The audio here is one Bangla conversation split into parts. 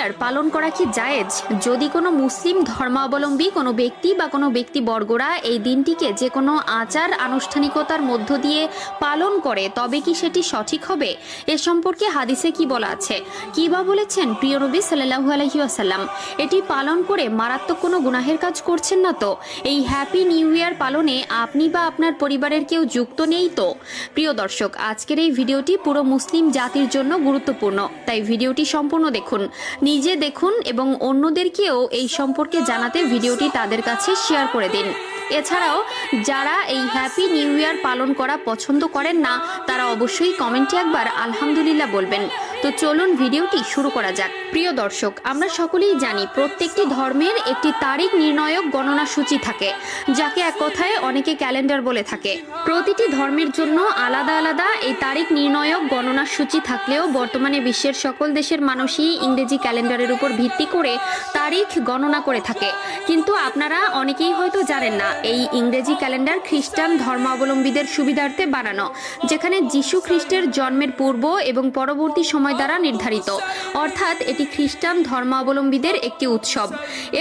ইয়ার পালন করা কি জায়েজ? যদি কোনো মুসলিম ধর্মাবলম্বী কোনো ব্যক্তি বা কোনো ব্যক্তিবর্গরা এই দিনটিকে যে কোনো আচার আনুষ্ঠানিকতার মধ্য দিয়ে পালন করে তবে কি সেটি সঠিক হবে? এ সম্পর্কে হাদিসে কি বলা আছে, কি বা বলেছেন প্রিয় নবী সাল্লাল্লাহু আলাইহি ওয়াসাল্লাম? এটি পালন করে মারাত্মক কোনো গুনাহের কাজ করছেন না তো? এই হ্যাপি নিউ ইয়ার পালনে আপনি বা আপনার পরিবারের কেউ যুক্ত নেই তো? প্রিয় দর্শক, আজকের এই ভিডিওটি পুরো মুসলিম জাতির জন্য গুরুত্বপূর্ণ, তাই ভিডিওটি সম্পূর্ণ দেখুন, নিজে দেখুন এবং অন্যদেরকেও এই সম্পর্কে জানাতে ভিডিওটি তাদের কাছে শেয়ার করে দিন। এছাড়াও যারা এই হ্যাপি নিউ ইয়ার পালন করা পছন্দ করেন না তারা অবশ্যই কমেন্টে একবার আলহামদুলিল্লাহ বলবেন। তো চলুন ভিডিওটি শুরু করা যাক। প্রিয় দর্শক, আমরা সকলেই জানি প্রত্যেকটি ধর্মের একটি তারিখ নির্ণায়ক গণনা সূচি থাকে, যাকে এক কথায় অনেকে ক্যালেন্ডার বলে থাকে। প্রতিটি ধর্মের জন্য আলাদা আলাদা এই তারিখ নির্ণায়ক গণনা সূচি থাকলেও বর্তমানে বিশ্বের সকল দেশের মানুষই ইংরেজি ক্যালেন্ডারের উপর ভিত্তি করে তারিখ গণনা করে থাকে। কিন্তু আপনারা অনেকেই হয়তো জানেন না, এই ইংরেজি ক্যালেন্ডার খ্রিস্টান ধর্মাবলম্বীদের সুবিধার্থে বানানো, যেখানে যীশু খ্রিস্টের জন্মের পূর্ব এবং পরবর্তী সময় দ্বারা নির্ধারিত। অর্থাৎ এটি খ্রিস্টান ধর্মাবলম্বীদের একটি উৎসব,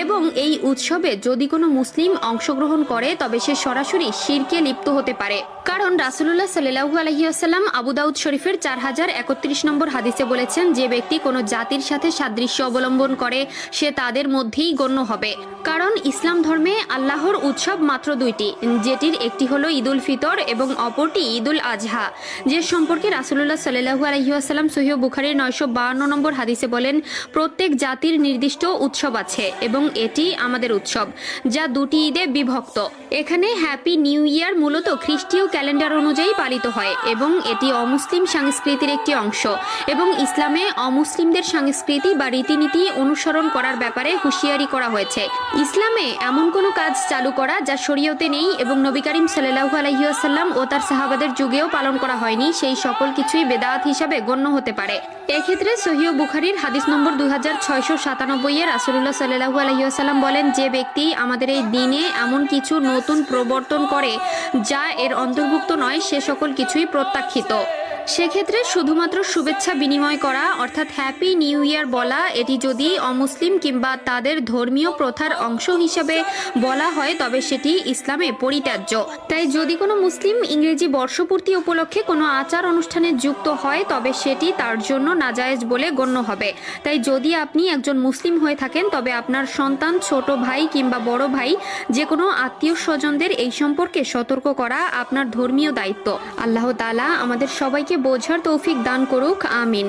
এবং এই উৎসবে যদি কোনো মুসলিম অংশগ্রহণ করে তবে সে সরাসরি শিরকে লিপ্ত হতে পারে। কারণ রাসূলুল্লাহ সাল্লাল্লাহু আলাইহি ওয়াসাল্লাম আবু দাউদ শরীফের 4031 নম্বর হাদিসে বলেছেন, যে ব্যক্তি কোনো জাতির সাথে সাদৃশ্য অবলম্বন করে সে তাদের মধ্যেই গণ্য হবে। কারণ ইসলাম ধর্মে আল্লাহর উৎসব মাত্র দুইটি, যেটির একটি হলো ঈদুল ফিতর এবং অপরটি ঈদুল আজহা, যে সম্পর্কে রাসূলুল্লাহ সাল্লাল্লাহু আলাইহি ওয়াসাল্লাম সহিহ বুখারীর 952 নম্বর হাদিসে বলেন, প্রত্যেক জাতির নির্দিষ্ট উৎসব আছে এবং এটি আমাদের উৎসব, যা দুটি ঈদে বিভক্ত। এখানে হ্যাপি নিউ ইয়ার মূলত খ্রিস্টীয় ক্যালেন্ডার অনুযায়ী পালিত হয় এবং এটি অমুসলিম সংস্কৃতির একটি অংশ, এবং ইসলামে অমুসলিমদের সংস্কৃতি বা রীতিনীতি অনুসরণ করার ব্যাপারে হুঁশিয়ারি করা হয়েছে। ইসলামে এমন কোনো কাজ চালু করা যা শরীয়তে নেই এবং নবী করিম সাল্লাল্লাহু আলাইহি ওয়াসাল্লাম ও তার সাহাবাদের যুগেও পালন করা হয়নি, সেই সকল কিছুই বেদাত হিসাবে গণ্য হতে পারে। এক্ষেত্রে সহিহ বুখারীর হাদিস নম্বর 2697 এ রাসূলুল্লাহ সাল্লাল্লাহু আলাইহি ওয়াসাল্লাম বলেন, যে ব্যক্তি আমাদের এই দিনে এমন কিছু নতুন প্রবর্তন করে যা এর অন্তর্ভুক্ত নয় সে সকল কিছুই প্রত্যাখ্যিত। সেক্ষেত্রে শুধুমাত্র শুভেচ্ছা বিনিময় করা অর্থাৎ হ্যাপি নিউ ইয়ার বলা, এটি যদি অমুসলিম কিংবা তাদের ধর্মীয় প্রথার অংশ হিসাবে বলা হয় তবে সেটি ইসলামে পরিত্যাজ্য। তাই যদি কোনো মুসলিম ইংরেজি বর্ষপূর্তি উপলক্ষে কোনো আচার অনুষ্ঠানে যুক্ত হয় তবে সেটি তার জন্য নাজায়েজ বলে গণ্য হবে। তাই যদি আপনি একজন মুসলিম হয়ে থাকেন তবে আপনার সন্তান, ছোট ভাই কিংবা বড় ভাই, যে কোনো আত্মীয় স্বজনদের এই সম্পর্কে সতর্ক করা আপনার ধর্মীয় দায়িত্ব। আল্লাহ তাআলা আমাদের সবাইকে বোঝার তৌফিক দান করুক, আমিন।